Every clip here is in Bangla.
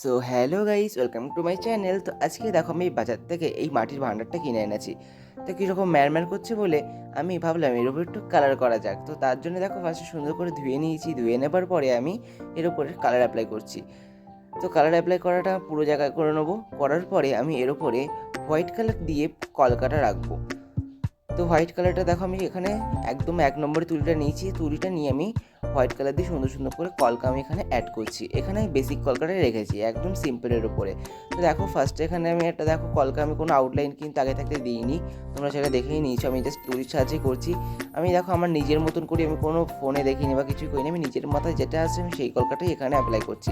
So hello guys, welcome to my channel. তো আজকে দেখো আমি বাজার থেকে এই মাটির ভাণ্ডারটা কিনে এনেছি। তো কীরকম ম্যারম্যার করছে বলে আমি ভাবলাম এর উপর একটু কালার করা যাক। তো তার জন্য দেখো ফার্স্টে সুন্দর করে ধুয়ে নিয়েছি। ধুয়ে নেবার পরে আমি এর উপরে কালার অ্যাপ্লাই করছি। তো কালার অ্যাপ্লাই করাটা পুরো জায়গায় করে নেবো। করার পরে আমি এর উপরে হোয়াইট কালার দিয়ে কলকাটা রাখবো। তো হোয়াইট কালারটা দেখো আমি এখানে একদম 1 নম্বরে তুলিটা নিয়েছি। তুলিটা নিয়ে আমি হোয়াইট কালার দিয়ে সুন্দর সুন্দর করে কলকা আমি এখানে অ্যাড করছি। এখানে আমি বেসিক কলকাটাই রেখেছি একদম সিম্পলের উপরে। তো দেখো ফার্স্টে এখানে আমি একটা দেখো কলকা আমি কোনো আউটলাইন কিন্তু আগে থাকতে দিইনি, তোমরা সেটা দেখেই নিয়েছো। আমি জাস্ট তুলির সাহায্যে করছি। আমি দেখো আমার নিজের মতন করে আমি কোনো ফোনে দেখিনি বা কিছুই করিনি, আমি নিজের মাথায় যেটা আছে আমি সেই কলকাটাই এখানে অ্যাপ্লাই করছি।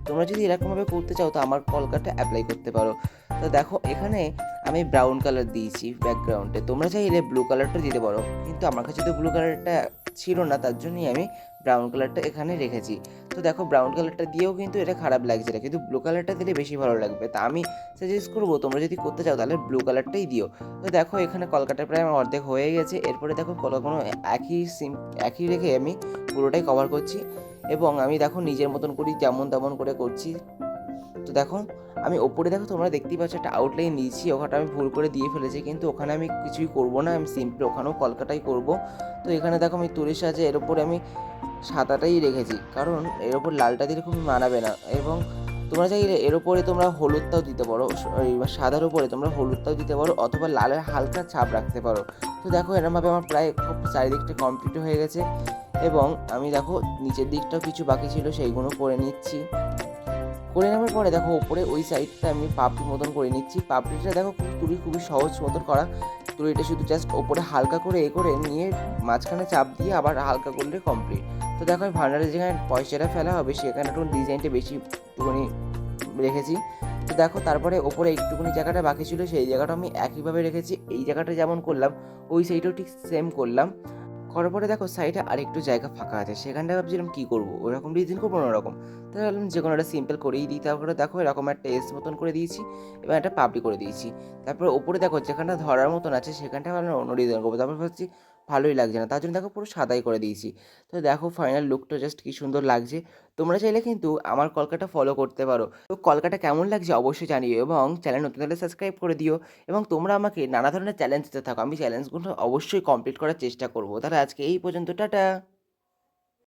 তোমরা যদি এরকমভাবে করতে চাও তো আমার কলকাটা অ্যাপ্লাই করতে পারো। তো দেখো এখানে আমি ব্রাউন কালার দিয়েছি ব্যাকগ্রাউন্ডে, তোমরা চাইলে ব্লু কালারটা দিতে পারো, কিন্তু আমার কাছে তো ব্লু কালারটা ছিল না, তার জন্যই আমি ব্রাউন কালারটা এখানে রেখেছি। তো দেখো ব্রাউন কালারটা দিয়েও কিন্তু এটা খারাপ লাগছে না, কিন্তু ব্লু কালারটা দিলে বেশি ভালো লাগবে। তা আমি সাজেস্ট করবো তোমরা যদি করতে চাও তাহলে ব্লু কালারটাই দিও। তো দেখো এখানে কলকাটা প্রায় আমার অর্ধেক হয়ে গেছে। এরপরে দেখো কলকাগুলো একই রেখে আমি পুরোটাই কভার করছি, এবং আমি দেখো নিজের মতন করি যেমন তেমন করে করছি। তো দেখো আমি ওপরে দেখো তোমরা দেখতেই পাচ্ছ একটা আউটলাইন দিয়েছি, ওখানটা আমি ভুল করে দিয়ে ফেলেছি, কিন্তু ওখানে আমি কিছুই করব না, আমি সিম্পলি ওখানেও কলকাটাই করব। তো এখানে দেখো আমি তুলির সাহায্যে এর ওপরে আমি সাদাটাই রেখেছি, কারণ এর ওপর লালটা দিলে খুব মানাবে না। এবং তোমরা চাইলে এর ওপরে তোমরা হলুদটাও দিতে পারো, সাদার উপরে তোমরা হলুদটাও দিতে পারো, অথবা লালের হালকা ছাপ রাখতে পারো। তো দেখো এরমভাবে আমার প্রায় খুব চারিদিকটা কমপ্লিট হয়ে গেছে, এবং আমি দেখো নিচের দিকটাও কিছু বাকি ছিল সেইগুলো করে নিচ্ছি। করে নেওয়ার পরে দেখো উপরে ওই সাইডটা আমি পাপড়ির মতন করে নিচ্ছি। পাপড়িটা দেখো খুবই সহজ মতন করা। তুলিটা শুধু জাস্ট ওপরে হালকা করে করে নিয়ে মাঝখানে চাপ দিয়ে আবার হালকা করলে কমপ্লিট। তো দেখো আমি ভান্ডারে যেখানে পয়সাটা ফেলা হবে সেখানে একটু ডিজাইনটা বেশি একটুখানি রেখেছি। তো দেখো তারপরে ওপরে একটুখানি জায়গাটা বাকি ছিল সেই জায়গাটা আমি একইভাবে রেখেছি। এই জায়গাটা যেমন করলাম ওই সাইডেও ঠিক সেম করলাম। করার পরে দেখো সাইডে আরেকটু জায়গা ফাঁকা আছে, সেখানটায় ভাবছিলাম কী করবো, ওরকম ডিজাইন করবো না ওরকম। তাই ভাবলাম যে কোনো একটা সিম্পল করেই দিই। তারপরে দেখো এরকম একটা এস মতন করে দিয়েছি এবং একটা পাপড়ি করে দিয়েছি। তারপরে ওপরে দেখো যেখানটা ধরার মতন আছে সেখানটা ভাবলাম অন্য ডিজাইন করবো, তারপর ভাবছি ভালোই লাগছে না, তার জন্য দেখো পুরো সাদাই করে দিয়েছি। তো দেখো ফাইনাল লুকটা জাস্ট কী সুন্দর লাগছে। তোমরা চাইলে কিন্তু আমার কলকাটা ফলো করতে পারো। তো কলকাটা কেমন লাগছে অবশ্যই জানিও, এবং চ্যানেল নতুন হলে সাবস্ক্রাইব করে দিও। এবং তোমরা আমাকে নানা ধরনের চ্যালেঞ্জ দিতে থাকো, আমি চ্যালেঞ্জগুলো অবশ্যই কমপ্লিট করার চেষ্টা করবো। তাহলে আজকে এই পর্যন্ত, টাটা।